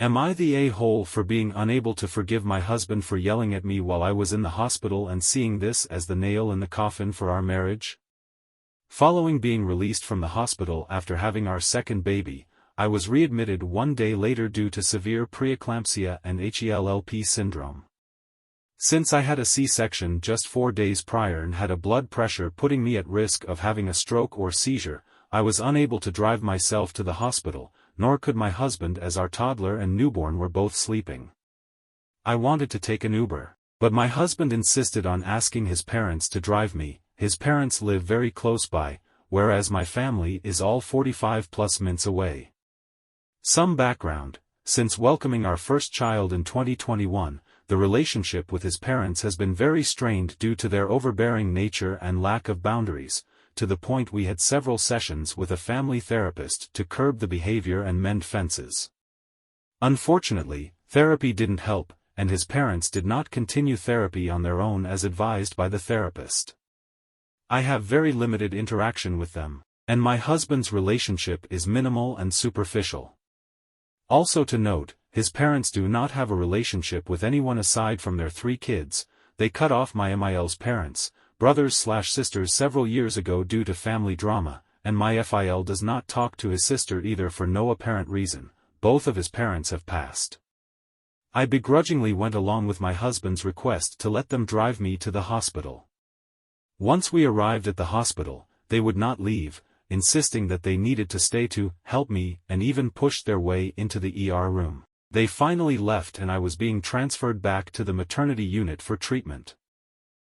Am I the a-hole for being unable to forgive my husband for yelling at me while I was in the hospital and seeing this as the nail in the coffin for our marriage? Following being released from the hospital after having our second baby, I was readmitted 1 day later due to severe preeclampsia and HELLP syndrome. Since I had a C-section just 4 days prior and had a blood pressure putting me at risk of having a stroke or seizure, I was unable to drive myself to the hospital, nor could my husband as our toddler and newborn were both sleeping. I wanted to take an Uber, but my husband insisted on asking his parents to drive me. His parents live very close by, whereas my family is all 45+ minutes away. Some background: since welcoming our first child in 2021, the relationship with his parents has been very strained due to their overbearing nature and lack of boundaries, to the point we had several sessions with a family therapist to curb the behavior and mend fences. Unfortunately, therapy didn't help, and his parents did not continue therapy on their own as advised by the therapist. I have very limited interaction with them, and my husband's relationship is minimal and superficial. Also to note, his parents do not have a relationship with anyone aside from their 3 kids. They cut off my MIL's parents, brothers/sisters several years ago due to family drama, and my FIL does not talk to his sister either for no apparent reason. Both of his parents have passed. I begrudgingly went along with my husband's request to let them drive me to the hospital. Once we arrived at the hospital, they would not leave, insisting that they needed to stay to help me, and even pushed their way into the ER room. They finally left and I was being transferred back to the maternity unit for treatment.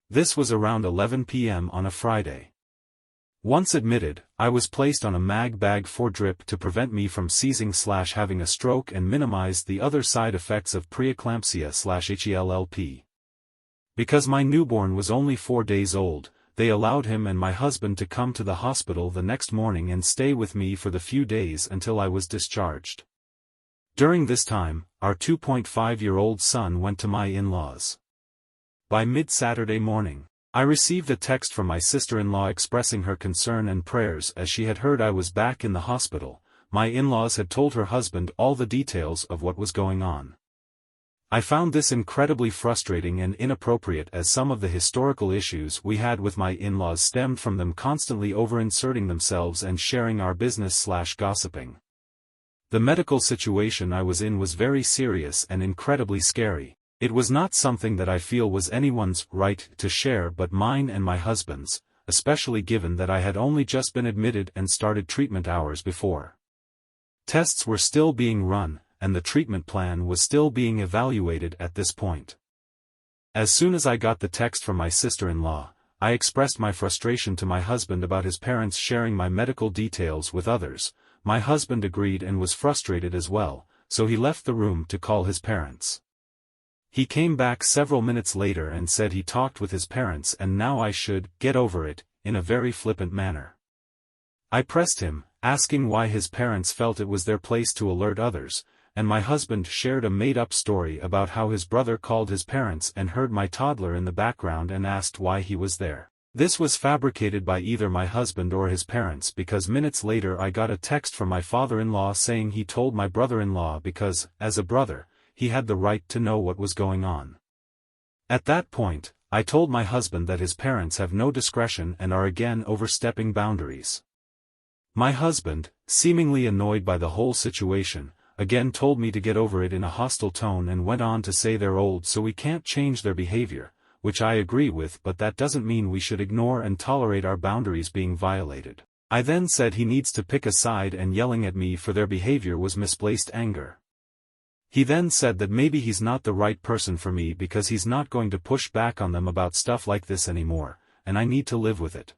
This was around 11 p.m. on a Friday. Once admitted, I was placed on a mag bag for drip to prevent me from seizing/having a stroke and minimize the other side effects of preeclampsia/HELLP. Because my newborn was only 4 days old, they allowed him and my husband to come to the hospital the next morning and stay with me for the few days until I was discharged. During this time, our 2.5-year-old son went to my in-laws. By mid-Saturday morning, I received a text from my sister-in-law expressing her concern and prayers as she had heard I was back in the hospital. My in-laws had told her husband all the details of what was going on. I found this incredibly frustrating and inappropriate as some of the historical issues we had with my in-laws stemmed from them constantly over-inserting themselves and sharing our business/gossiping. The medical situation I was in was very serious and incredibly scary. It was not something that I feel was anyone's right to share but mine and my husband's, especially given that I had only just been admitted and started treatment hours before. Tests were still being run, and the treatment plan was still being evaluated at this point. As soon as I got the text from my sister-in-law, I expressed my frustration to my husband about his parents sharing my medical details with others. My husband agreed and was frustrated as well, so he left the room to call his parents. He came back several minutes later and said he talked with his parents and now I should get over it, in a very flippant manner. I pressed him, asking why his parents felt it was their place to alert others, and my husband shared a made-up story about how his brother called his parents and heard my toddler in the background and asked why he was there. This was fabricated by either my husband or his parents because minutes later I got a text from my father-in-law saying he told my brother-in-law because, as a brother, he had the right to know what was going on. At that point, I told my husband that his parents have no discretion and are again overstepping boundaries. My husband, seemingly annoyed by the whole situation, again told me to get over it in a hostile tone and went on to say they're old so we can't change their behavior, which I agree with, but that doesn't mean we should ignore and tolerate our boundaries being violated. I then said he needs to pick a side and yelling at me for their behavior was misplaced anger. He then said that maybe he's not the right person for me because he's not going to push back on them about stuff like this anymore, and I need to live with it.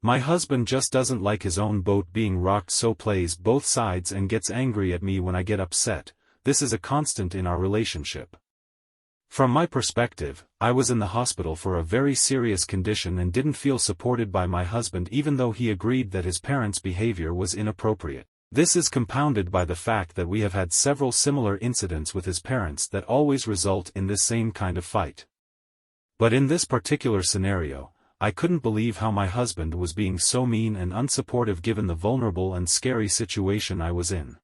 My husband just doesn't like his own boat being rocked, so plays both sides and gets angry at me when I get upset. This is a constant in our relationship. From my perspective, I was in the hospital for a very serious condition and didn't feel supported by my husband even though he agreed that his parents' behavior was inappropriate. This is compounded by the fact that we have had several similar incidents with his parents that always result in this same kind of fight. But in this particular scenario, I couldn't believe how my husband was being so mean and unsupportive given the vulnerable and scary situation I was in.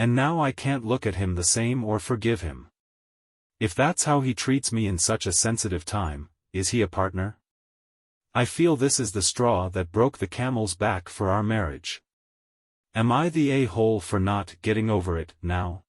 And now I can't look at him the same or forgive him. If that's how he treats me in such a sensitive time, is he a partner? I feel this is the straw that broke the camel's back for our marriage. Am I the a-hole for not getting over it now?